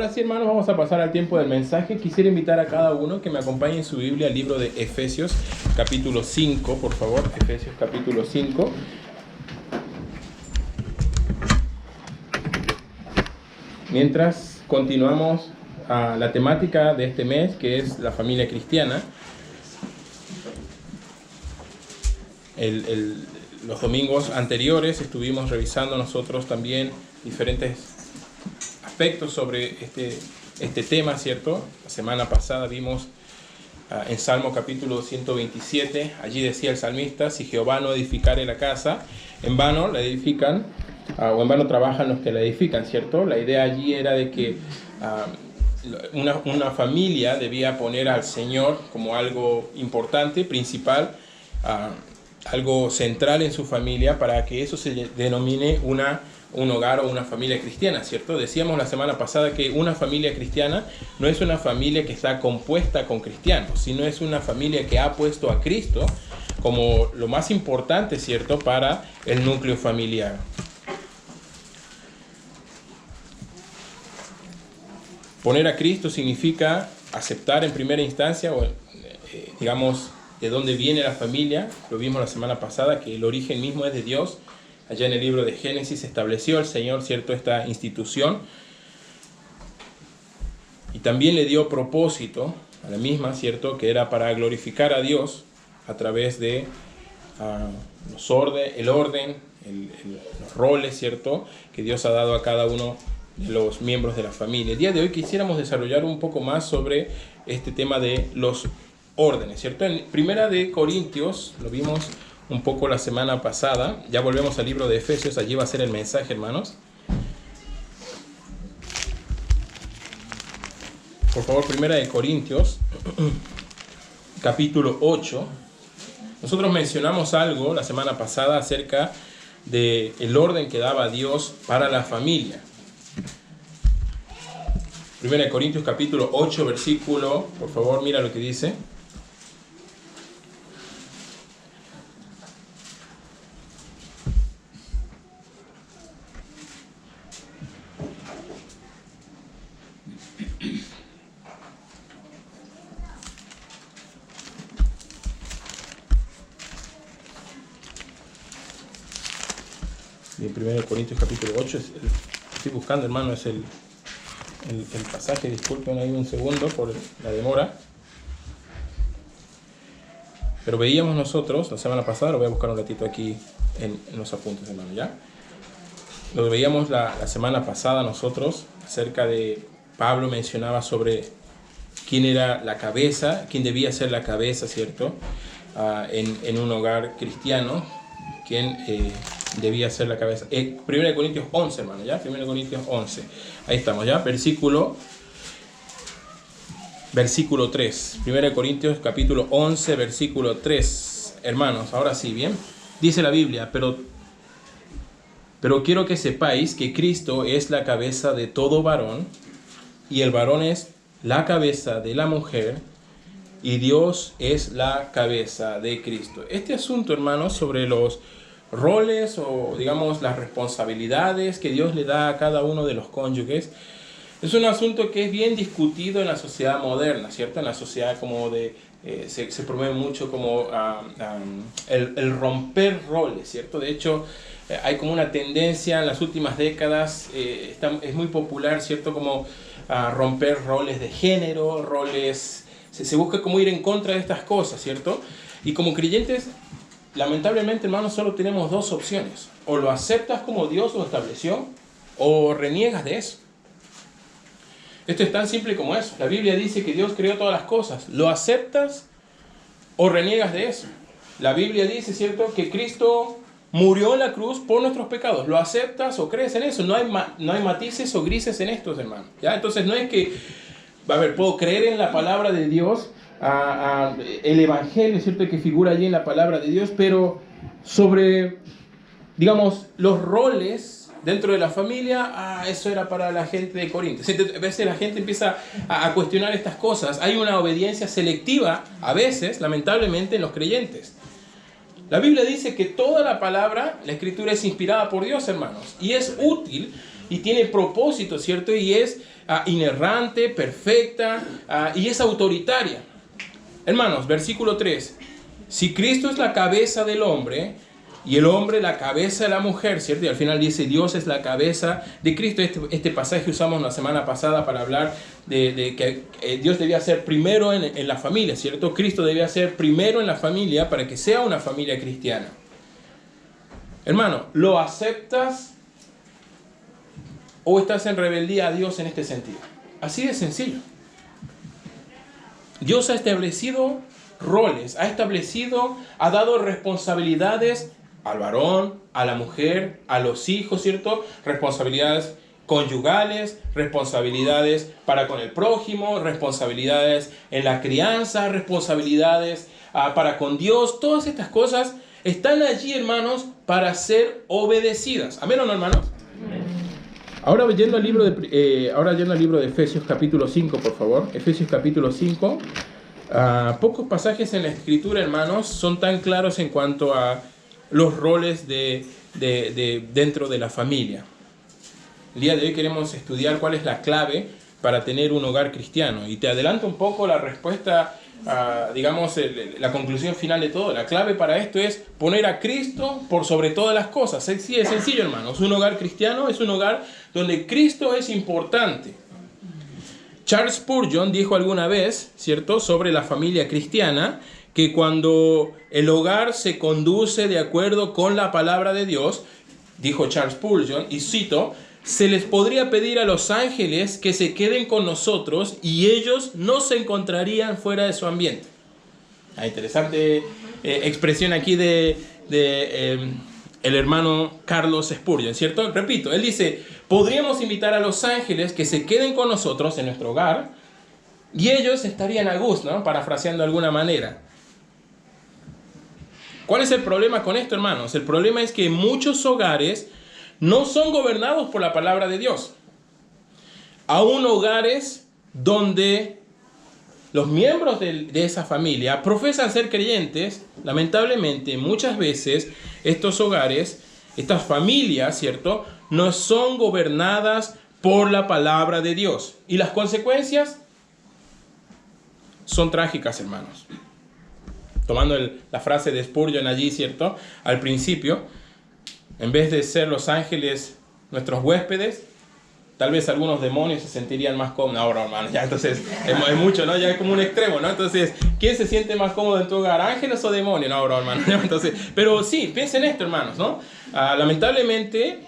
Ahora sí, hermanos, vamos a pasar al tiempo del mensaje. Quisiera invitar a cada uno que me acompañe en su Biblia al libro de Efesios, capítulo 5, por favor. Efesios, capítulo 5. Mientras continuamos la temática de este mes, que es la familia cristiana. Los domingos anteriores estuvimos revisando nosotros también diferentes aspectos sobre este tema, ¿cierto? La semana pasada vimos en Salmo capítulo 127, allí decía el salmista: si Jehová no edificare la casa, en vano la edifican, o en vano trabajan los que la edifican, ¿cierto? La idea allí era de que una familia debía poner al Señor como algo importante, principal, algo central en su familia, para que eso se denomine un hogar o una familia cristiana, ¿cierto? Decíamos la semana pasada que una familia cristiana no es una familia que está compuesta con cristianos, sino es una familia que ha puesto a Cristo como lo más importante, ¿cierto?, para el núcleo familiar. Poner a Cristo significa aceptar en primera instancia, o digamos, de dónde viene la familia. Lo vimos la semana pasada, que el origen mismo es de Dios. Allá en el libro de Génesis estableció el Señor, ¿cierto?, esta institución. Y también le dio propósito a la misma, ¿cierto?, que era para glorificar a Dios a través de los roles, ¿cierto?, que Dios ha dado a cada uno de los miembros de la familia. El día de hoy quisiéramos desarrollar un poco más sobre este tema de los órdenes, ¿cierto? En Primera de Corintios, lo vimos un poco la semana pasada. Ya volvemos al libro de Efesios, allí va a ser el mensaje, hermanos. Por favor, Primera de Corintios, capítulo 8. Nosotros mencionamos algo la semana pasada acerca del orden que daba Dios para la familia. Primera de Corintios, capítulo 8, versículo, por favor, mira lo que dice. En 1 Corintios capítulo 8, estoy buscando, hermano, es el pasaje, disculpen ahí un segundo por la demora. Pero veíamos nosotros, la semana pasada, lo voy a buscar un ratito aquí en los apuntes, hermano, ¿ya? Lo veíamos la semana pasada nosotros, acerca de Pablo mencionaba sobre quién era la cabeza, quién debía ser la cabeza, ¿cierto? En un hogar cristiano, quién debía ser la cabeza. 1 Corintios 11, hermano, ¿ya? 1 Corintios 11. Ahí estamos, ¿ya? Versículo 3. 1 Corintios capítulo 11, versículo 3. Hermanos, ahora sí, ¿bien? Dice la Biblia: pero quiero que sepáis que Cristo es la cabeza de todo varón, y el varón es la cabeza de la mujer, y Dios es la cabeza de Cristo. Este asunto, hermanos, sobre los roles o, digamos, las responsabilidades que Dios le da a cada uno de los cónyuges, es un asunto que es bien discutido en la sociedad moderna, ¿cierto? En la sociedad como se promueve mucho como el romper roles, ¿cierto? De hecho, hay como una tendencia en las últimas décadas, es muy popular, ¿cierto? Como romper roles de género, roles, se busca como ir en contra de estas cosas, ¿cierto? Y como creyentes, lamentablemente, hermanos, solo tenemos dos opciones: o lo aceptas como Dios lo estableció, o reniegas de eso. Esto es tan simple como eso. La Biblia dice que Dios creó todas las cosas. ¿Lo aceptas o reniegas de eso? La Biblia dice, ¿cierto?, que Cristo murió en la cruz por nuestros pecados. ¿Lo aceptas o crees en eso? No hay matices o grises en estos, hermanos, ¿ya? Entonces no es que, puedo creer en la palabra de Dios, el evangelio, ¿cierto?, que figura allí en la palabra de Dios, pero sobre, digamos, los roles dentro de la familia, eso era para la gente de Corinto. A veces la gente empieza a cuestionar estas cosas. Hay una obediencia selectiva, a veces, lamentablemente, en los creyentes. La Biblia dice que toda la palabra, la Escritura, es inspirada por Dios, hermanos, y es útil y tiene propósito, ¿cierto? Y es inerrante, perfecta y es autoritaria. Hermanos, versículo 3. Si Cristo es la cabeza del hombre y el hombre la cabeza de la mujer, ¿cierto? Y al final dice, Dios es la cabeza de Cristo. Este pasaje usamos la semana pasada para hablar de que Dios debía ser primero en la familia, ¿cierto? Cristo debía ser primero en la familia para que sea una familia cristiana. Hermano, ¿lo aceptas o estás en rebeldía a Dios en este sentido? Así de sencillo. Dios ha establecido roles, ha dado responsabilidades al varón, a la mujer, a los hijos, ¿cierto? Responsabilidades conyugales, responsabilidades para con el prójimo, responsabilidades en la crianza, responsabilidades para con Dios. Todas estas cosas están allí, hermanos, para ser obedecidas. ¿Amén o no, hermanos? Ahora yendo al libro de Efesios capítulo 5, por favor. Efesios capítulo 5. Pocos pasajes en la Escritura, hermanos, son tan claros en cuanto a los roles dentro de la familia. El día de hoy queremos estudiar cuál es la clave para tener un hogar cristiano. Y te adelanto un poco la respuesta, la conclusión final de todo. La clave para esto es poner a Cristo por sobre todas las cosas. Sí, es sencillo, hermanos. Un hogar cristiano es un hogar donde Cristo es importante. Charles Spurgeon dijo alguna vez, ¿cierto?, sobre la familia cristiana, que cuando el hogar se conduce de acuerdo con la palabra de Dios, dijo Charles Spurgeon, y cito, se les podría pedir a los ángeles que se queden con nosotros y ellos no se encontrarían fuera de su ambiente. Interesante expresión aquí de el hermano Carlos Spurgeon, ¿cierto? Repito, él dice, podríamos invitar a los ángeles que se queden con nosotros en nuestro hogar y ellos estarían a gusto, ¿no? Parafraseando de alguna manera. ¿Cuál es el problema con esto, hermanos? El problema es que muchos hogares no son gobernados por la palabra de Dios. Aún hogares donde los miembros de esa familia profesan ser creyentes, lamentablemente muchas veces estos hogares, estas familias, ¿cierto?, no son gobernadas por la palabra de Dios. Y las consecuencias son trágicas, hermanos. Tomando la frase de Spurgeon allí, ¿cierto?, al principio, en vez de ser los ángeles nuestros huéspedes, tal vez algunos demonios se sentirían más cómodos. Ahora, hermano, ya entonces es mucho, ¿no? Ya es como un extremo, ¿no? Entonces, ¿quién se siente más cómodo en tu hogar? ¿Ángeles o demonios? No, ahora, hermano. Entonces, pero sí, piensen esto, hermanos, ¿no? Lamentablemente,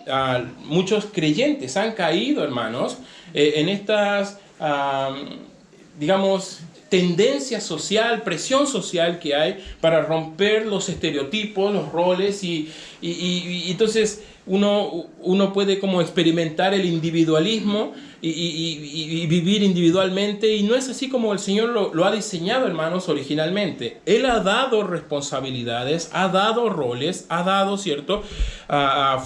muchos creyentes han caído, hermanos, en estas, tendencia social, presión social que hay para romper los estereotipos, los roles y entonces uno puede como experimentar el individualismo y vivir individualmente y no es así como el Señor lo ha diseñado, hermanos, originalmente. Él ha dado responsabilidades, ha dado roles, ha dado, ¿cierto?,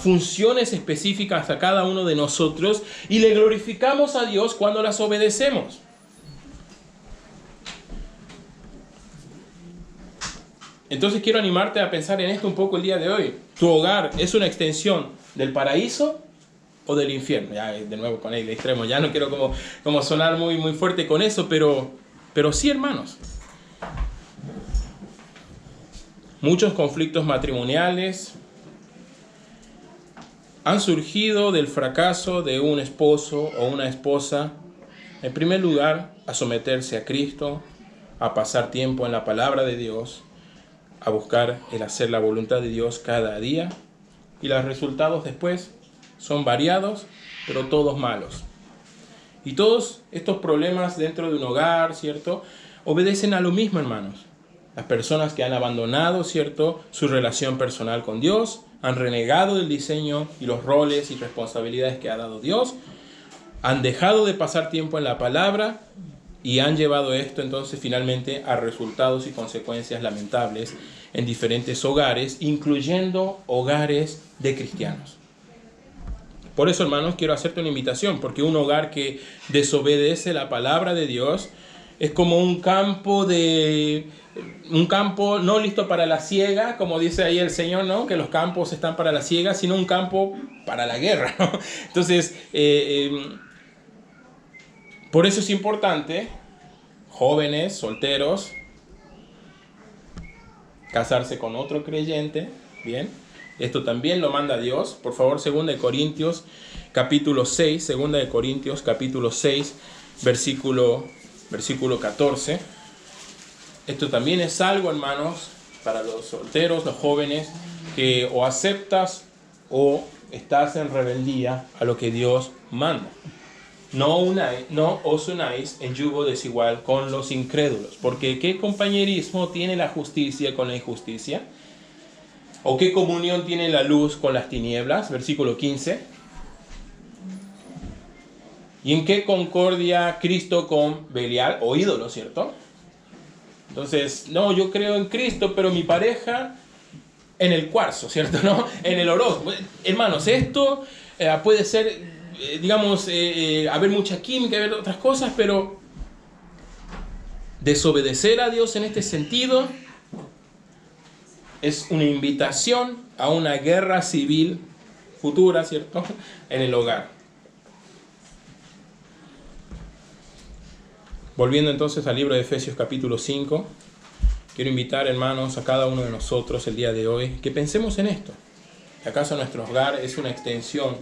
funciones específicas a cada uno de nosotros y le glorificamos a Dios cuando las obedecemos. Entonces quiero animarte a pensar en esto un poco el día de hoy. ¿Tu hogar es una extensión del paraíso o del infierno? Ya de nuevo con el extremo, ya no quiero como sonar muy fuerte con eso, pero sí, hermanos. Muchos conflictos matrimoniales han surgido del fracaso de un esposo o una esposa, en primer lugar, a someterse a Cristo, a pasar tiempo en la palabra de Dios, a buscar el hacer la voluntad de Dios cada día, y los resultados después son variados, pero todos malos. Y todos estos problemas dentro de un hogar, ¿cierto?, obedecen a lo mismo, hermanos. Las personas que han abandonado, ¿cierto?, su relación personal con Dios, han renegado del diseño y los roles y responsabilidades que ha dado Dios, han dejado de pasar tiempo en la palabra y han llevado esto entonces finalmente a resultados y consecuencias lamentables en diferentes hogares, incluyendo hogares de cristianos. Por eso, hermanos, quiero hacerte una invitación, porque un hogar que desobedece la palabra de Dios es como un campo no listo para la siega, como dice ahí el Señor, ¿no?, que los campos están para la siega, sino un campo para la guerra, ¿no? Entonces, Por eso es importante, jóvenes, solteros, casarse con otro creyente, ¿bien? Esto también lo manda Dios. Por favor, 2 Corintios capítulo 6, 2 Corintios capítulo 6, versículo 14. Esto también es algo, hermanos, para los solteros, los jóvenes, que o aceptas o estás en rebeldía a lo que Dios manda. No os unáis en yugo desigual con los incrédulos, porque ¿qué compañerismo tiene la justicia con la injusticia? ¿O qué comunión tiene la luz con las tinieblas? Versículo 15. ¿Y en qué concordia Cristo con Belial o ídolo, cierto? Entonces, no, yo creo en Cristo, pero mi pareja en el cuarzo, ¿cierto? ¿No? En el horóscopo. Hermanos, esto puede ser, digamos, haber mucha química, haber otras cosas, pero desobedecer a Dios en este sentido es una invitación a una guerra civil futura, ¿cierto? En el hogar. Volviendo entonces al libro de Efesios capítulo 5, quiero invitar, hermanos, a cada uno de nosotros el día de hoy que pensemos en esto. ¿Acaso nuestro hogar es una extensión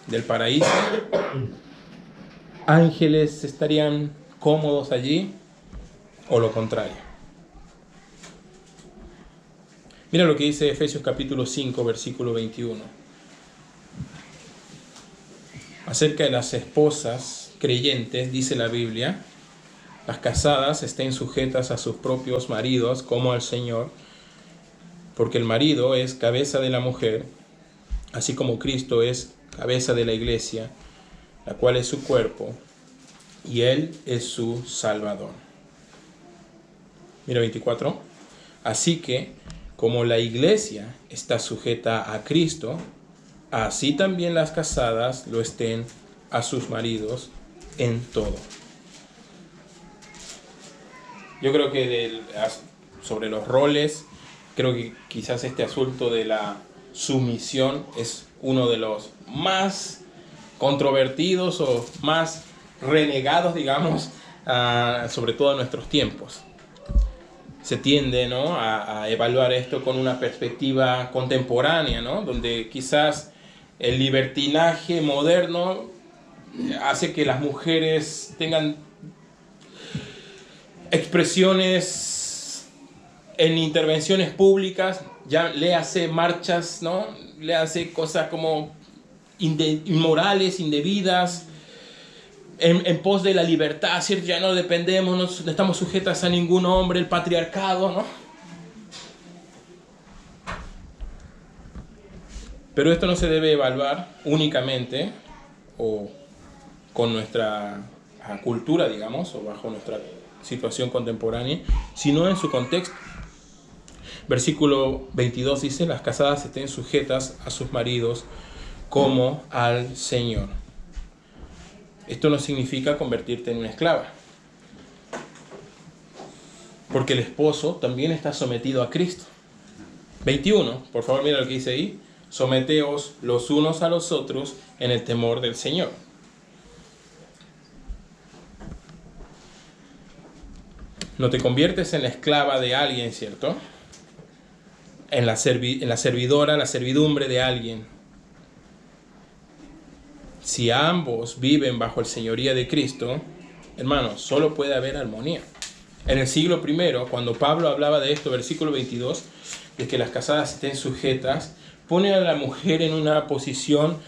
del paraíso? ¿Ángeles estarían cómodos allí o lo contrario? Mira lo que dice Efesios capítulo 5, versículo 21. Acerca de las esposas creyentes, dice la Biblia: las casadas estén sujetas a sus propios maridos como al Señor, porque el marido es cabeza de la mujer, así como Cristo es cabeza de la iglesia, la cual es su cuerpo, y Él es su Salvador. Mira 24. Así que, como la iglesia está sujeta a Cristo, así también las casadas lo estén a sus maridos en todo. Yo creo que sobre los roles, creo que quizás este asunto de la sumisión es uno de los más controvertidos o más renegados, digamos, sobre todo en nuestros tiempos. Se tiende, ¿no?, a evaluar esto con una perspectiva contemporánea, ¿no?, donde quizás el libertinaje moderno hace que las mujeres tengan expresiones en intervenciones públicas, ya le hace marchas, ¿no?, le hace cosas como inmorales, indebidas, en pos de la libertad, ¿cierto? Ya no dependemos, no estamos sujetas a ningún hombre, el patriarcado, ¿no? Pero esto no se debe evaluar únicamente o con nuestra cultura, digamos, o bajo nuestra situación contemporánea, sino en su contexto. Versículo 22 dice: las casadas estén sujetas a sus maridos como al Señor. Esto no significa convertirte en una esclava, porque el esposo también está sometido a Cristo. 21, por favor, mira lo que dice ahí: someteos los unos a los otros en el temor del Señor. No te conviertes en la esclava de alguien, ¿cierto? En la servidora, la servidumbre de alguien. Si ambos viven bajo el señoría de Cristo, hermanos, solo puede haber armonía. En el siglo I, cuando Pablo hablaba de esto, versículo 22, de que las casadas estén sujetas, pone a la mujer en una posición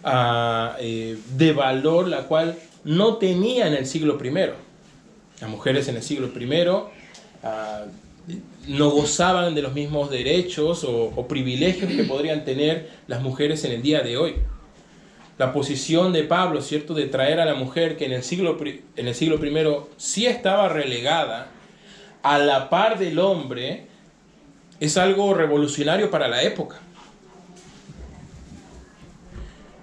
de valor, la cual no tenía en el siglo I. Las mujeres en el siglo I no gozaban de los mismos derechos o privilegios que podrían tener las mujeres en el día de hoy. La posición de Pablo, ¿cierto?, de traer a la mujer que en el siglo I sí estaba relegada a la par del hombre, es algo revolucionario para la época.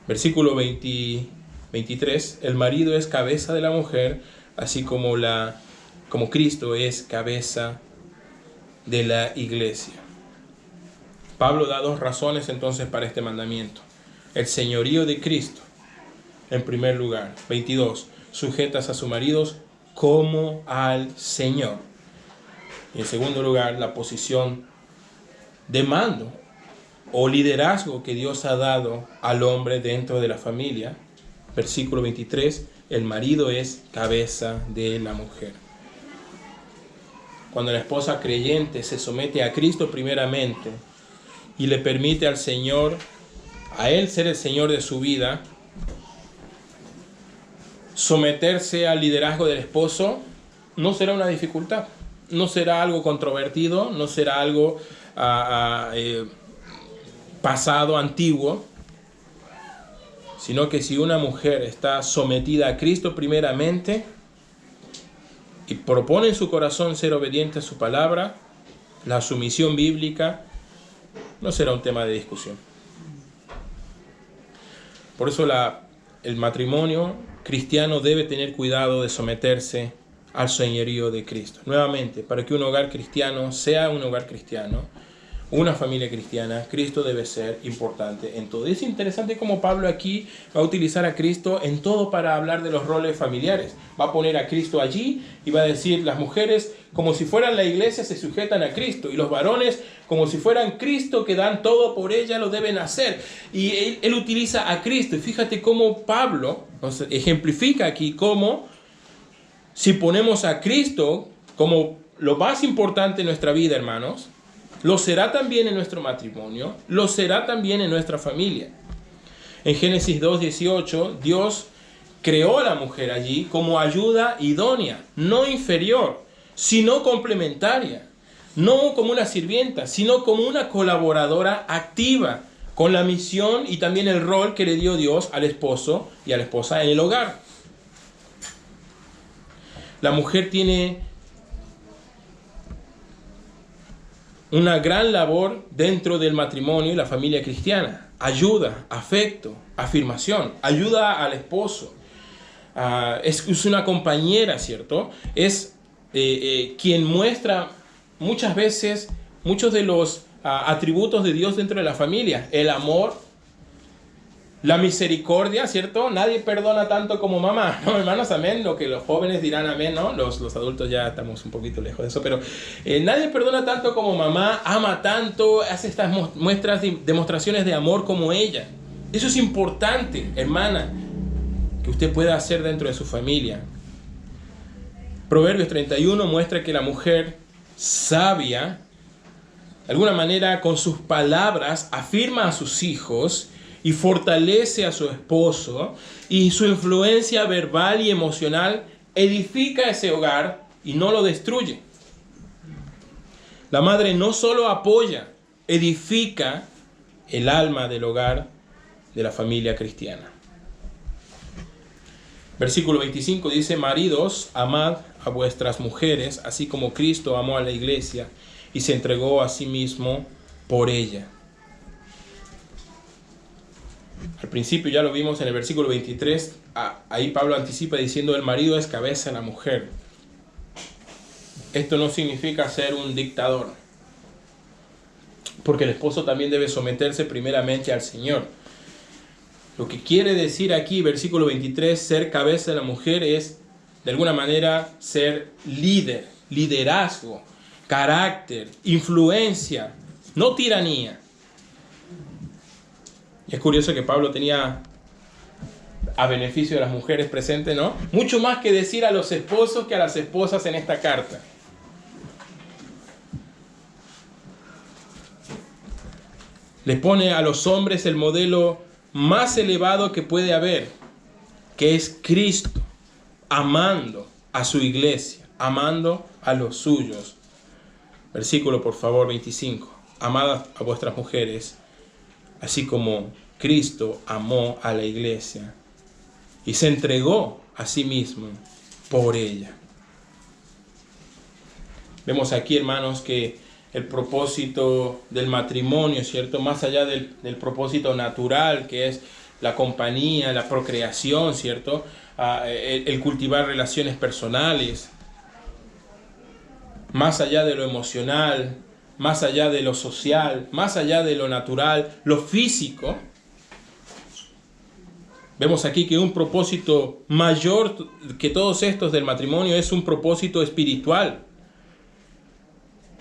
Versículo 23, el marido es cabeza de la mujer, así como Cristo es cabeza de la iglesia. Pablo da dos razones entonces para este mandamiento. El señorío de Cristo, en primer lugar. 22. sujetas a sus maridos como al Señor. Y en segundo lugar, la posición de mando o liderazgo que Dios ha dado al hombre dentro de la familia. Versículo 23, el marido es cabeza de la mujer. Cuando la esposa creyente se somete a Cristo primeramente y le permite al Señor, a Él ser el Señor de su vida, someterse al liderazgo del esposo, no será una dificultad, no será algo controvertido, no será algo pasado, antiguo, sino que si una mujer está sometida a Cristo primeramente y propone en su corazón ser obediente a su palabra, la sumisión bíblica no será un tema de discusión. Por eso el matrimonio cristiano debe tener cuidado de someterse al señorío de Cristo. Nuevamente, para que un hogar cristiano sea un hogar cristiano, una familia cristiana, Cristo debe ser importante en todo. Es interesante cómo Pablo aquí va a utilizar a Cristo en todo para hablar de los roles familiares. Va a poner a Cristo allí y va a decir, las mujeres como si fueran la iglesia se sujetan a Cristo, y los varones como si fueran Cristo que dan todo por ella lo deben hacer. Y él utiliza a Cristo, y fíjate cómo Pablo nos ejemplifica aquí cómo si ponemos a Cristo como lo más importante en nuestra vida, hermanos, lo será también en nuestro matrimonio, lo será también en nuestra familia. En Génesis 2:18, Dios creó a la mujer allí como ayuda idónea, no inferior, sino complementaria, no como una sirvienta, sino como una colaboradora activa con la misión y también el rol que le dio Dios al esposo y a la esposa en el hogar. La mujer tiene una gran labor dentro del matrimonio y la familia cristiana. Ayuda, afecto, afirmación, ayuda al esposo. Es una compañera, ¿cierto? Es quien muestra muchas veces muchos de los atributos de Dios dentro de la familia. El amor, la misericordia, ¿cierto? Nadie perdona tanto como mamá, ¿no, hermanos? Amén. Lo que los jóvenes dirán amén, ¿no? Los adultos ya estamos un poquito lejos de eso, pero nadie perdona tanto como mamá, ama tanto, hace estas muestras, demostraciones de amor como ella. Eso es importante, hermana, que usted pueda hacer dentro de su familia. Proverbios 31 muestra que la mujer sabia, de alguna manera, con sus palabras, afirma a sus hijos y fortalece a su esposo, y su influencia verbal y emocional edifica ese hogar y no lo destruye. La madre no solo apoya, edifica el alma del hogar de la familia cristiana. Versículo 25 dice: maridos, amad a vuestras mujeres, así como Cristo amó a la iglesia y se entregó a sí mismo por ella. Al principio ya lo vimos en el versículo 23, ahí Pablo anticipa diciendo: el marido es cabeza de la mujer. Esto no significa ser un dictador, porque el esposo también debe someterse primeramente al Señor. Lo que quiere decir aquí, versículo 23, ser cabeza de la mujer es, de alguna manera, ser líder, liderazgo, carácter, influencia, no tiranía. Y es curioso que Pablo tenía a beneficio de las mujeres presentes, ¿no? Mucho más que decir a los esposos que a las esposas en esta carta. Le pone a los hombres el modelo más elevado que puede haber, que es Cristo, amando a su iglesia, amando a los suyos. Versículo, por favor, 25. Amad a vuestras mujeres, así como Cristo amó a la iglesia y se entregó a sí mismo por ella. Vemos aquí, hermanos, que el propósito del matrimonio, ¿cierto? Más allá del propósito natural, que es la compañía, la procreación, ¿cierto? El cultivar relaciones personales, más allá de lo emocional, más allá de lo social, más allá de lo natural, lo físico. Vemos aquí que un propósito mayor que todos estos del matrimonio es un propósito espiritual,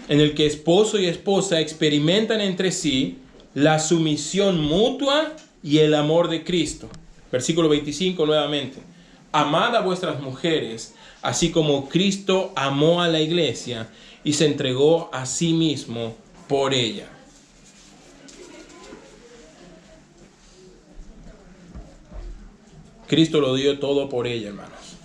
en el que esposo y esposa experimentan entre sí la sumisión mutua y el amor de Cristo. Versículo 25 nuevamente. Amad a vuestras mujeres, así como Cristo amó a la iglesia y se entregó a sí mismo por ella. Cristo lo dio todo por ella, hermanos.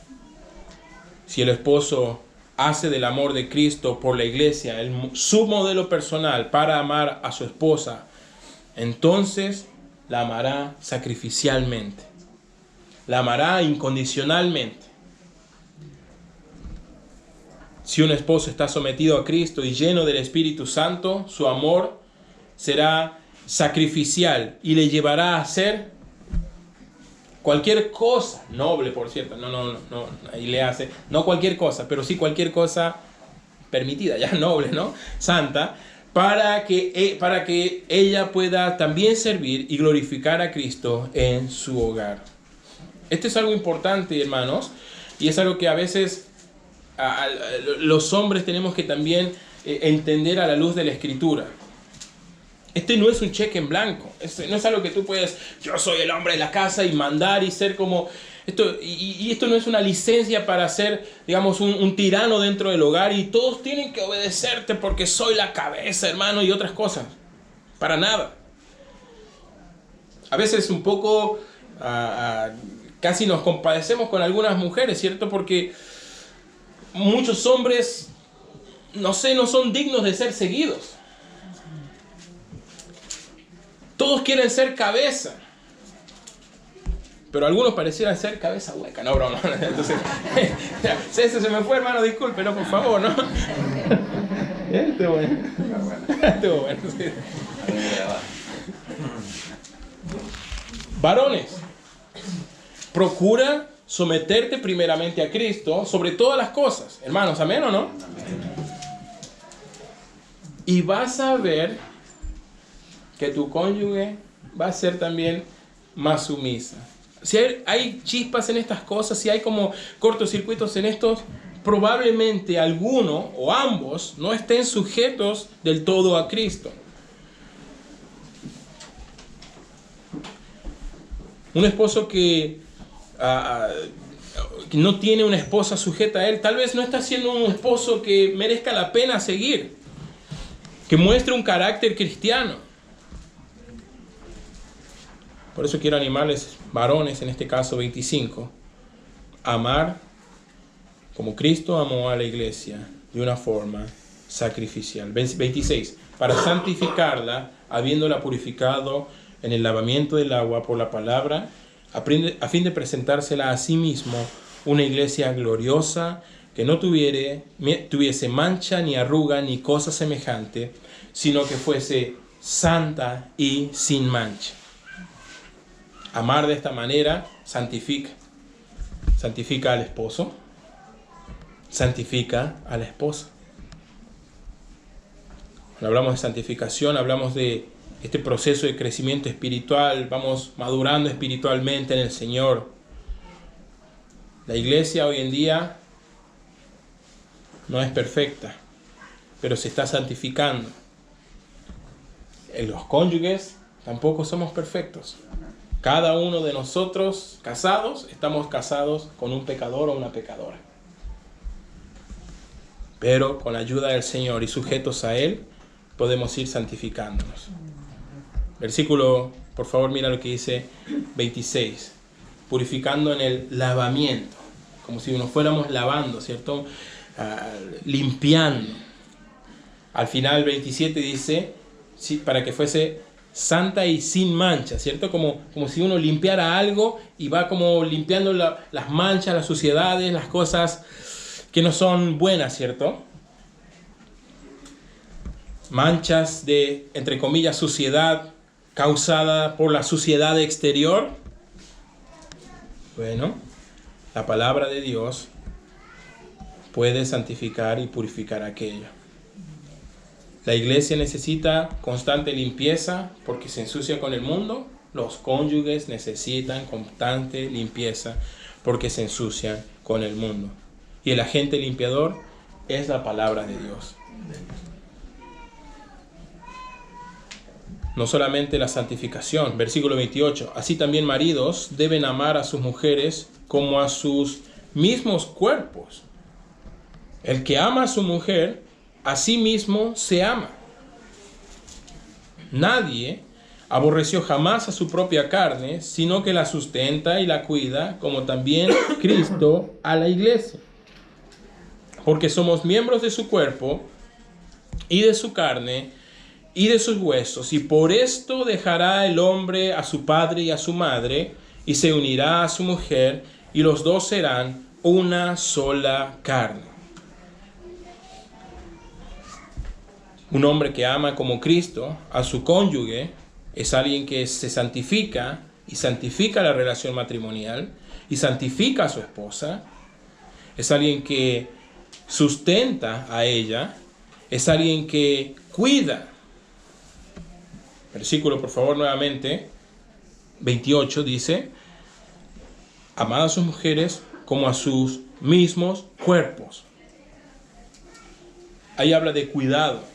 Si el esposo hace del amor de Cristo por la iglesia su modelo personal para amar a su esposa, entonces la amará sacrificialmente. La amará incondicionalmente. Si un esposo está sometido a Cristo y lleno del Espíritu Santo, su amor será sacrificial y le llevará a hacer cualquier cosa, noble por cierto, no, ahí le hace, no cualquier cosa, pero sí cualquier cosa permitida, ya noble, ¿no? Santa, para que ella pueda también servir y glorificar a Cristo en su hogar. Esto es algo importante, hermanos, y es algo que a veces los hombres tenemos que también entender a la luz de la Escritura. Este no es un cheque en blanco. No es algo que tú puedes, yo soy el hombre de la casa y mandar y ser como... Esto no es una licencia para ser, digamos, un tirano dentro del hogar y todos tienen que obedecerte porque soy la cabeza, hermano, y otras cosas. Para nada. A veces un poco casi nos compadecemos con algunas mujeres, ¿cierto? Porque muchos hombres, no son dignos de ser seguidos. Todos quieren ser cabeza, pero algunos parecieran ser cabeza hueca. No, broma. Entonces, ese se me fue, hermano, disculpe, no, por favor, ¿no? Estuvo bueno. Estuvo bueno. Sí. Varones, procura someterte primeramente a Cristo sobre todas las cosas. Hermanos, ¿amén o no? Y vas a ver que tu cónyuge va a ser también más sumisa. Si hay chispas en estas cosas, si hay como cortocircuitos en estos, probablemente alguno o ambos no estén sujetos del todo a Cristo. Un esposo que no tiene una esposa sujeta a él, tal vez no está siendo un esposo que merezca la pena seguir, que muestre un carácter cristiano. Por eso quiero animarles, varones, en este caso 25, a amar como Cristo amó a la iglesia de una forma sacrificial. 26, para santificarla, habiéndola purificado en el lavamiento del agua por la palabra, a fin de presentársela a sí mismo una iglesia gloriosa, que no tuviese mancha, ni arruga, ni cosa semejante, sino que fuese santa y sin mancha. Amar de esta manera santifica. Santifica al esposo. Santifica a la esposa. Cuando hablamos de santificación, hablamos de este proceso de crecimiento espiritual. Vamos madurando espiritualmente en el Señor. La iglesia hoy en día no es perfecta, pero se está santificando. En los cónyuges tampoco somos perfectos. Cada uno de nosotros casados, estamos casados con un pecador o una pecadora. Pero con la ayuda del Señor y sujetos a Él, podemos ir santificándonos. Versículo, por favor, mira lo que dice 26. Purificando en el lavamiento, como si nos fuéramos lavando, ¿cierto? Limpiando. Al final 27 dice, sí, para que fuese santa y sin mancha, ¿cierto? Como si uno limpiara algo y va como limpiando las manchas, las suciedades, las cosas que no son buenas, ¿cierto? Manchas de, entre comillas, suciedad causada por la suciedad exterior. Bueno, la palabra de Dios puede santificar y purificar aquello. La iglesia necesita constante limpieza porque se ensucia con el mundo. los cónyuges necesitan constante limpieza porque se ensucian con el mundo. Y el agente limpiador es la palabra de Dios. No solamente la santificación, versículo 28, así también maridos deben amar a sus mujeres como a sus mismos cuerpos. El que ama a su mujer, a sí mismo se ama. Nadie aborreció jamás a su propia carne, sino que la sustenta y la cuida, como también Cristo a la iglesia. Porque somos miembros de su cuerpo y de su carne y de sus huesos, y por esto dejará el hombre a su padre y a su madre, y se unirá a su mujer, y los dos serán una sola carne. Un hombre que ama como Cristo a su cónyuge es alguien que se santifica y santifica la relación matrimonial y santifica a su esposa. Es alguien que sustenta a ella. Es alguien que cuida. Versículo, por favor, nuevamente. 28 dice: amad a sus mujeres como a sus mismos cuerpos. Ahí habla de cuidado.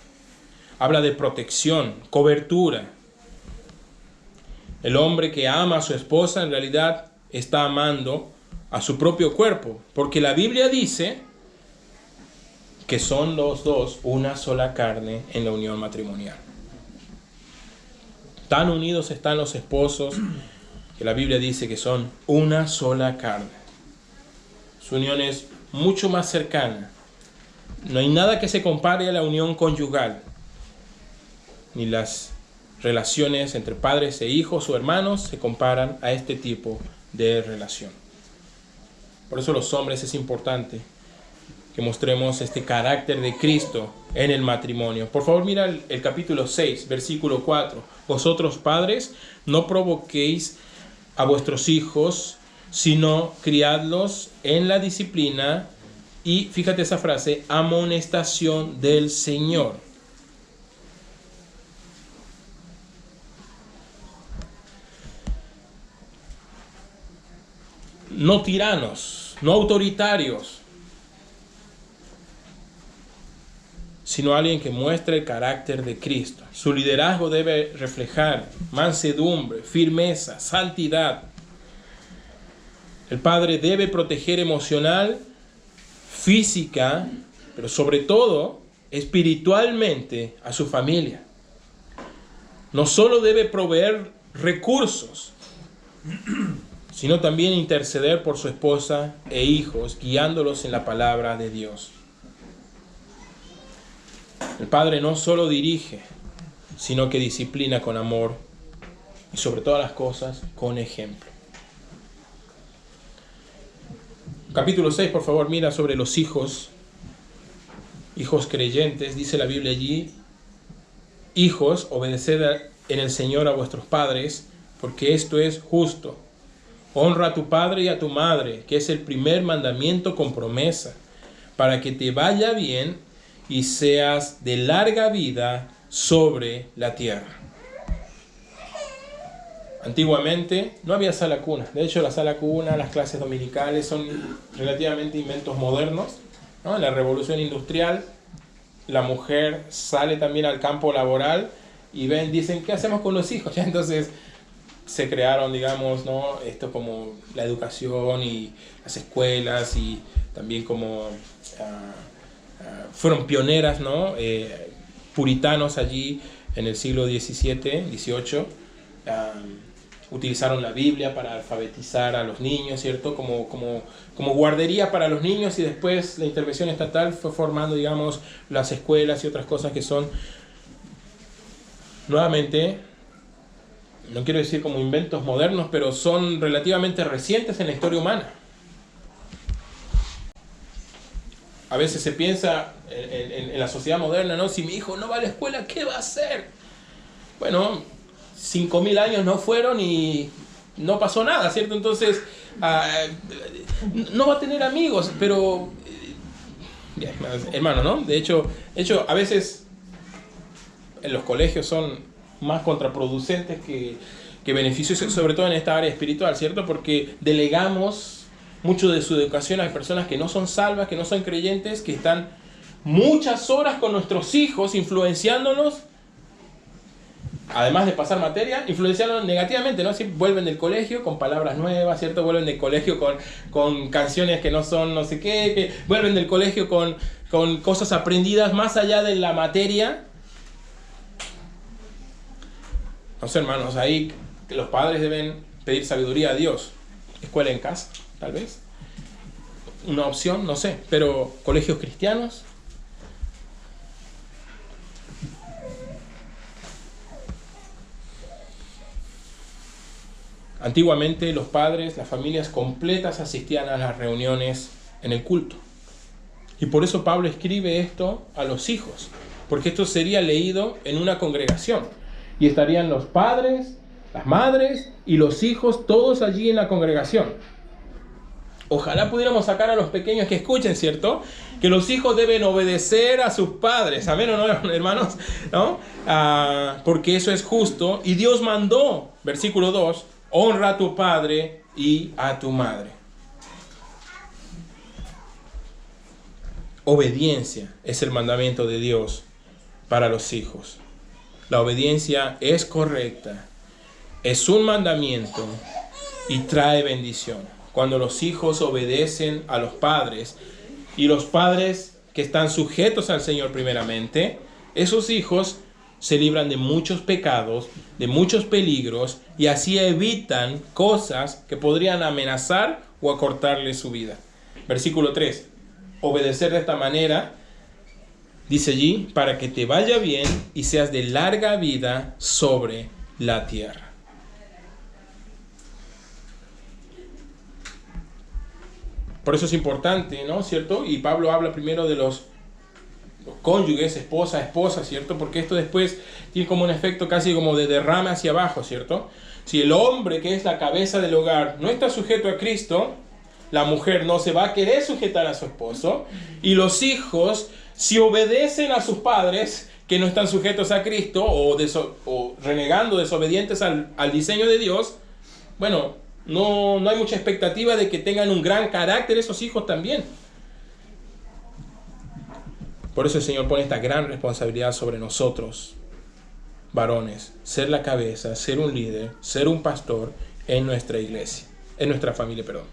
Habla de protección, cobertura. El hombre que ama a su esposa en realidad está amando a su propio cuerpo, porque la Biblia dice que son los dos una sola carne en la unión matrimonial. Tan unidos están los esposos que la Biblia dice que son una sola carne. Su unión es mucho más cercana. No hay nada que se compare a la unión conyugal, ni las relaciones entre padres e hijos o hermanos se comparan a este tipo de relación. Por eso los hombres es importante que mostremos este carácter de Cristo en el matrimonio. Por favor, mira el capítulo 6, versículo 4. Vosotros, padres, no provoquéis a vuestros hijos, sino criadlos en la disciplina y, fíjate esa frase, amonestación del Señor. No tiranos, no autoritarios, sino alguien que muestre el carácter de Cristo. Su liderazgo debe reflejar mansedumbre, firmeza, santidad. El padre debe proteger emocional, física, pero sobre todo espiritualmente a su familia. No solo debe proveer recursos, sino también interceder por su esposa e hijos, guiándolos en la palabra de Dios. El padre no solo dirige, sino que disciplina con amor y sobre todas las cosas con ejemplo. Capítulo 6, por favor, mira sobre los hijos creyentes. Dice la Biblia allí: hijos, obedeced en el Señor a vuestros padres, porque esto es justo. Honra a tu padre y a tu madre, que es el primer mandamiento con promesa, para que te vaya bien y seas de larga vida sobre la tierra. Antiguamente no había sala cuna. De hecho, la sala cuna, las clases dominicales son relativamente inventos modernos, ¿no? En la revolución industrial, la mujer sale también al campo laboral y dicen, ¿qué hacemos con los hijos? Ya entonces se crearon, digamos, ¿no? Esto como la educación y las escuelas, y también como fueron pioneras, ¿no? Puritanos allí en el siglo XVII, XVIII, utilizaron la Biblia para alfabetizar a los niños, ¿cierto? Como guardería para los niños, y después la intervención estatal fue formando, digamos, las escuelas y otras cosas que son, nuevamente, no quiero decir como inventos modernos, pero son relativamente recientes en la historia humana. A veces se piensa en la sociedad moderna, ¿no? Si mi hijo no va a la escuela, ¿qué va a hacer? Bueno, 5.000 años no fueron y no pasó nada, ¿cierto? Entonces, no va a tener amigos, pero, hermano, ¿no? De hecho, a veces en los colegios son más contraproducentes que beneficios, sobre todo en esta área espiritual, ¿cierto? Porque delegamos mucho de su educación a personas que no son salvas, que no son creyentes, que están muchas horas con nuestros hijos influenciándonos, además de pasar materia, influenciándonos negativamente, ¿no? Si vuelven del colegio con palabras nuevas, ¿cierto? Vuelven del colegio con canciones que no son no sé qué, que vuelven del colegio con cosas aprendidas más allá de la materia. No sé, hermanos, ahí los padres deben pedir sabiduría a Dios. Escuela en casa, tal vez. Una opción, no sé, pero colegios cristianos. Antiguamente los padres, las familias completas asistían a las reuniones en el culto. Y por eso Pablo escribe esto a los hijos, porque esto sería leído en una congregación. Y estarían los padres, las madres y los hijos todos allí en la congregación. Ojalá pudiéramos sacar a los pequeños que escuchen, ¿cierto? Que los hijos deben obedecer a sus padres. ¿Amén o no, hermanos? ¿No? Porque eso es justo. Y Dios mandó, versículo 2, honra a tu padre y a tu madre. Obediencia es el mandamiento de Dios para los hijos. La obediencia es correcta, es un mandamiento y trae bendición. Cuando los hijos obedecen a los padres, y los padres que están sujetos al Señor primeramente, esos hijos se libran de muchos pecados, de muchos peligros, y así evitan cosas que podrían amenazar o acortarle su vida. Versículo 3. Obedecer de esta manera, dice allí, para que te vaya bien y seas de larga vida sobre la tierra. Por eso es importante, ¿no? ¿Cierto? Y Pablo habla primero de los cónyuges, esposa, ¿cierto? Porque esto después tiene como un efecto casi como de derrame hacia abajo, ¿cierto? Si el hombre, que es la cabeza del hogar, no está sujeto a Cristo, la mujer no se va a querer sujetar a su esposo. Y los hijos, si obedecen a sus padres, que no están sujetos a Cristo, o renegando, desobedientes al diseño de Dios, bueno, no hay mucha expectativa de que tengan un gran carácter esos hijos también. Por eso el Señor pone esta gran responsabilidad sobre nosotros, varones, ser la cabeza, ser un líder, ser un pastor en nuestra iglesia, en nuestra familia, perdón.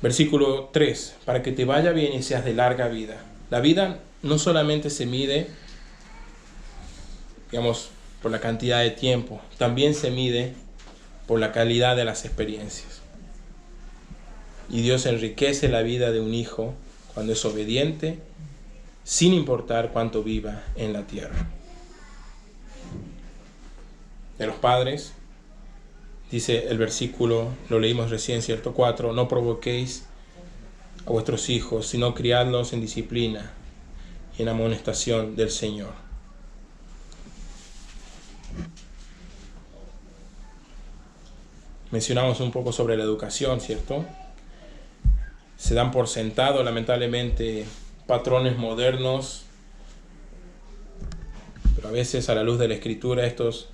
Versículo 3, para que te vaya bien y seas de larga vida. La vida no solamente se mide, digamos, por la cantidad de tiempo, también se mide por la calidad de las experiencias. Y Dios enriquece la vida de un hijo cuando es obediente, sin importar cuánto viva en la tierra. De los padres, dice el versículo, lo leímos recién, ¿cierto? 4, no provoquéis a vuestros hijos, sino criadlos en disciplina y en amonestación del Señor. Mencionamos un poco sobre la educación, ¿cierto? Se dan por sentado, lamentablemente, patrones modernos, pero a veces a la luz de la Escritura estos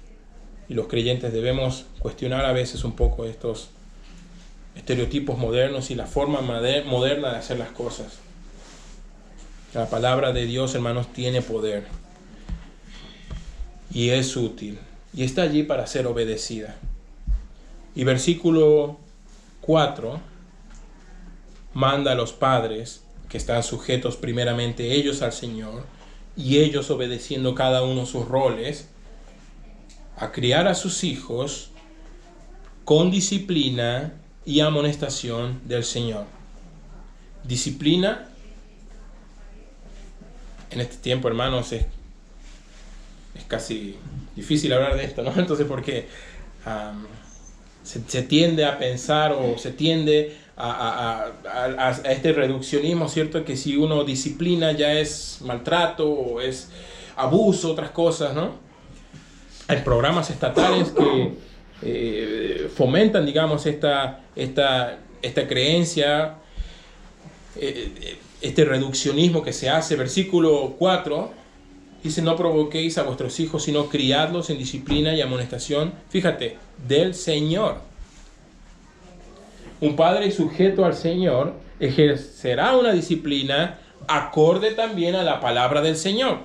y los creyentes debemos cuestionar a veces un poco estos estereotipos modernos y la forma moderna de hacer las cosas. La palabra de Dios, hermanos, tiene poder y es útil y está allí para ser obedecida. Y versículo 4 manda a los padres, que están sujetos primeramente ellos al Señor, y ellos obedeciendo cada uno sus roles, a criar a sus hijos con disciplina y amonestación del Señor. Disciplina, en este tiempo, hermanos, es casi difícil hablar de esto, ¿no? Entonces, porque se tiende a pensar o se tiende a este reduccionismo, ¿cierto? Que si uno disciplina ya es maltrato o es abuso, otras cosas, ¿no? Hay programas estatales que fomentan, digamos, esta creencia, este reduccionismo que se hace. Versículo 4 Dice, no provoquéis a vuestros hijos, sino criadlos en disciplina y amonestación. Fíjate, del Señor. Un padre sujeto al Señor ejercerá una disciplina acorde también a la palabra del Señor.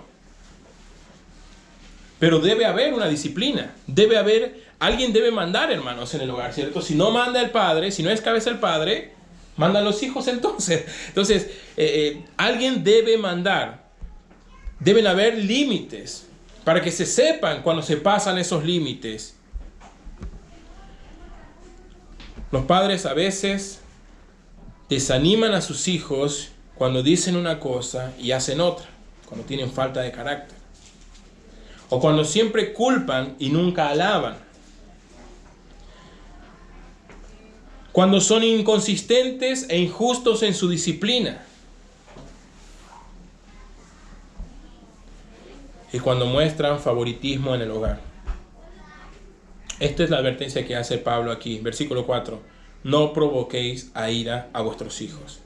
Pero debe haber una disciplina. Alguien debe mandar, hermanos, en el hogar, ¿cierto? Si no manda el padre, si no es cabeza el padre, mandan los hijos entonces. Entonces, alguien debe mandar. Deben haber límites para que se sepan cuando se pasan esos límites. Los padres a veces desaniman a sus hijos cuando dicen una cosa y hacen otra, cuando tienen falta de carácter. O cuando siempre culpan y nunca alaban. Cuando son inconsistentes e injustos en su disciplina. Y cuando muestran favoritismo en el hogar. Esta es la advertencia que hace Pablo aquí, versículo 4. No provoquéis a ira a vuestros hijos.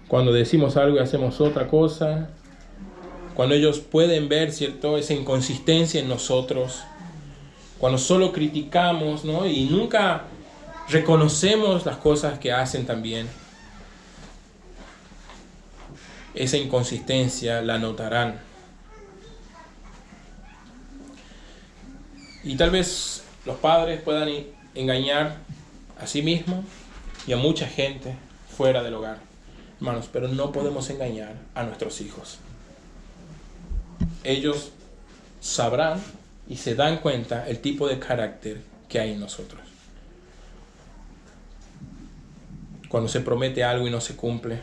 Cuando decimos algo y hacemos otra cosa, cuando ellos pueden ver, ¿cierto?, esa inconsistencia en nosotros, cuando solo criticamos, ¿no?, y nunca reconocemos las cosas que hacen también, esa inconsistencia la notarán. Y tal vez los padres puedan engañar a sí mismos y a mucha gente fuera del hogar. Hermanos, pero no podemos engañar a nuestros hijos. Ellos sabrán y se dan cuenta el tipo de carácter que hay en nosotros. Cuando se promete algo y no se cumple.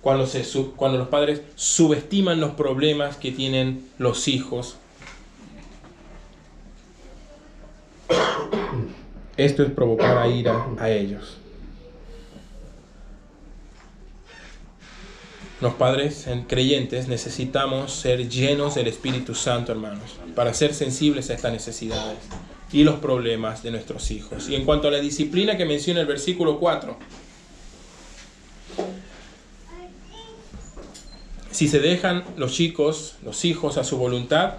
Cuando los padres subestiman los problemas que tienen los hijos. Esto es provocar a ira a ellos. Los padres creyentes necesitamos ser llenos del Espíritu Santo, hermanos, para ser sensibles a estas necesidades y los problemas de nuestros hijos. Y en cuanto a la disciplina que menciona el versículo 4, si se dejan los hijos a su voluntad,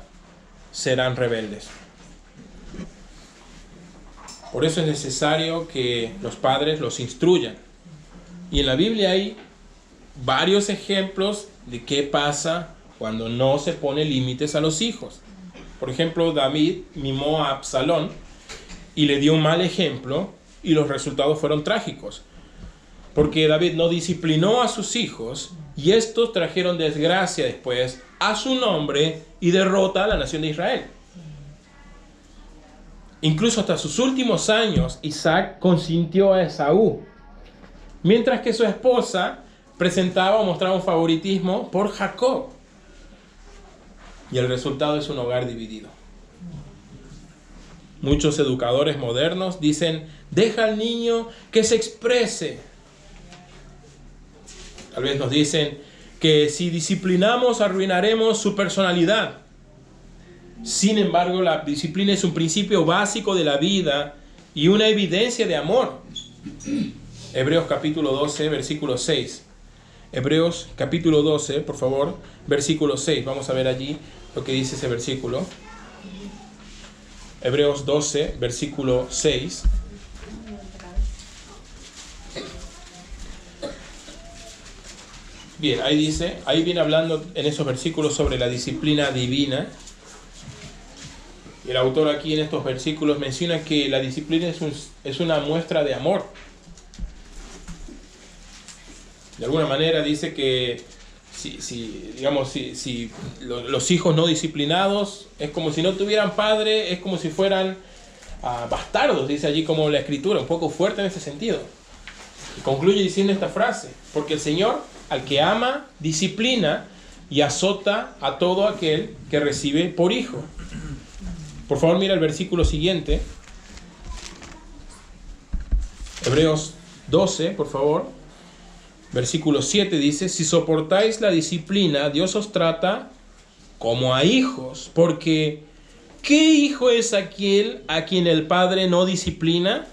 serán rebeldes. Por eso es necesario que los padres los instruyan. Y en la Biblia hay varios ejemplos de qué pasa cuando no se pone límites a los hijos. Por ejemplo, David mimó a Absalón y le dio un mal ejemplo y los resultados fueron trágicos. Porque David no disciplinó a sus hijos y estos trajeron desgracia después a su nombre y derrota a la nación de Israel. Incluso hasta sus últimos años, Isaac consintió a Esaú, mientras que su esposa presentaba o mostraba un favoritismo por Jacob. Y el resultado es un hogar dividido. Muchos educadores modernos dicen, deja al niño que se exprese. Tal vez nos dicen que si disciplinamos arruinaremos su personalidad. Sin embargo, la disciplina es un principio básico de la vida y una evidencia de amor. Hebreos capítulo 12, versículo 6. Hebreos capítulo 12, por favor, versículo 6. Vamos a ver allí lo que dice ese versículo. Hebreos 12, versículo 6. Bien, ahí viene hablando en esos versículos sobre la disciplina divina. El autor aquí en estos versículos menciona que la disciplina es una muestra de amor. De alguna manera dice que si los hijos no disciplinados es como si no tuvieran padre, es como si fueran bastardos, dice allí como la escritura, un poco fuerte en ese sentido. Y concluye diciendo esta frase, porque el Señor al que ama, disciplina y azota a todo aquel que recibe por hijo. Por favor, mira el versículo siguiente. Hebreos 12, por favor. Versículo 7 dice, si soportáis la disciplina, Dios os trata como a hijos. Porque, ¿qué hijo es aquel a quien el Padre no disciplina?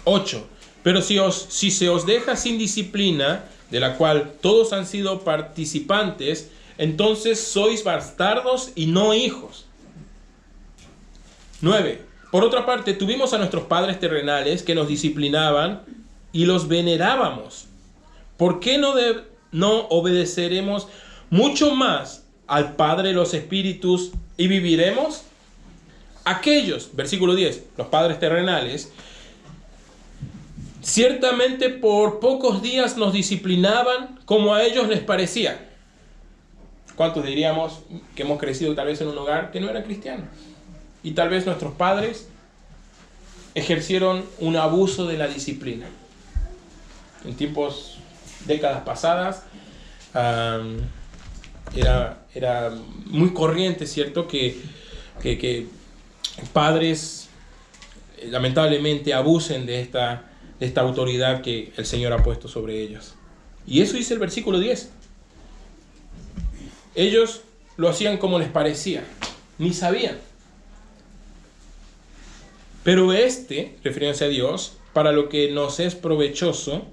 8. Pero si se os deja sin disciplina, de la cual todos han sido participantes, entonces sois bastardos y no hijos. 9. Por otra parte, tuvimos a nuestros padres terrenales que nos disciplinaban y los venerábamos. ¿Por qué no obedeceremos mucho más al Padre de los Espíritus y viviremos? Aquellos, versículo 10, los padres terrenales, ciertamente por pocos días nos disciplinaban como a ellos les parecía. ¿Cuántos diríamos que hemos crecido tal vez en un hogar que no era cristiano? Y tal vez nuestros padres ejercieron un abuso de la disciplina. En décadas pasadas, era muy corriente, ¿cierto? Que padres lamentablemente abusen de esta autoridad que el Señor ha puesto sobre ellos. Y eso dice el versículo 10. Ellos lo hacían como les parecía, ni sabían. Pero refiriéndose a Dios, para lo que nos es provechoso,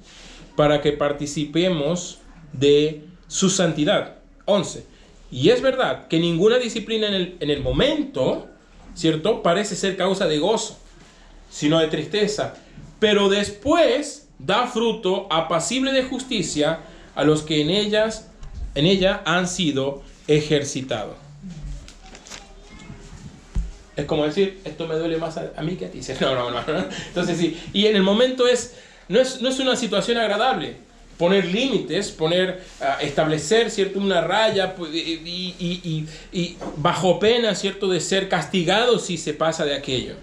para que participemos de su santidad. 11. Y es verdad que ninguna disciplina en el momento, ¿cierto?, parece ser causa de gozo, sino de tristeza. Pero después da fruto apacible de justicia a los que en ella han sido ejercitados. Es como decir, esto me duele más a mí que a ti. No. Entonces sí, y en el momento no es una situación agradable. Poner límites, establecer, ¿cierto?, una raya y bajo pena, ¿cierto?, de ser castigado si se pasa de aquello.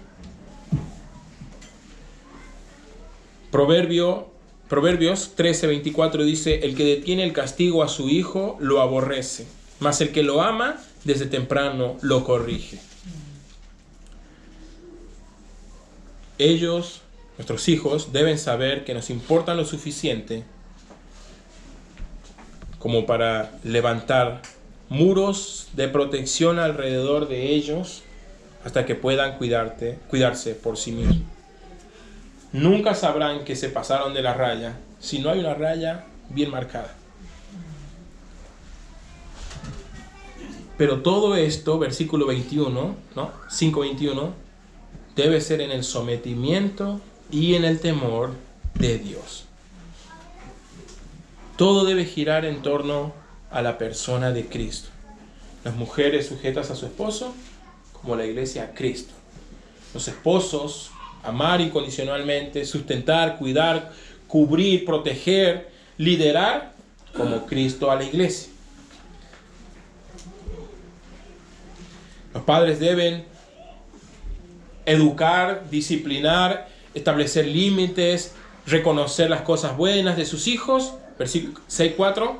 Proverbios 13:24 dice: el que detiene el castigo a su hijo lo aborrece, mas el que lo ama desde temprano lo corrige. Ellos, nuestros hijos, deben saber que nos importan lo suficiente como para levantar muros de protección alrededor de ellos hasta que puedan cuidarse por sí mismos. Nunca sabrán que se pasaron de la raya si no hay una raya bien marcada. Pero todo esto, versículo 21, 5:21, debe ser en el sometimiento y en el temor de Dios. Todo debe girar en torno a la persona de Cristo. Las mujeres sujetas a su esposo, como la iglesia a Cristo. Los esposos, amar incondicionalmente, sustentar, cuidar, cubrir, proteger, liderar, como Cristo a la iglesia. Los padres deben educar, disciplinar, establecer límites, reconocer las cosas buenas de sus hijos. Versículo 6:4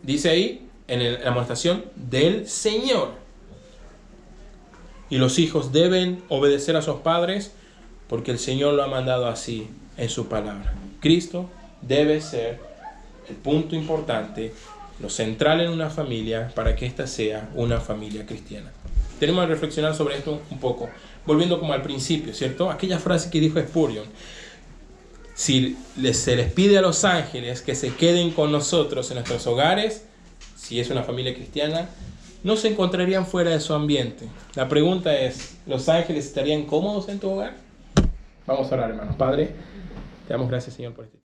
dice ahí, en la amonestación del Señor. Y los hijos deben obedecer a sus padres porque el Señor lo ha mandado así en su palabra. Cristo debe ser el punto importante, lo central en una familia para que ésta sea una familia cristiana. Tenemos que reflexionar sobre esto un poco, volviendo como al principio, ¿cierto? Aquella frase que dijo Spurgeon: si se les pide a los ángeles que se queden con nosotros en nuestros hogares, si es una familia cristiana, no se encontrarían fuera de su ambiente. La pregunta es, ¿los ángeles estarían cómodos en tu hogar? Vamos a orar, hermanos. Padre, te damos gracias, Señor, por este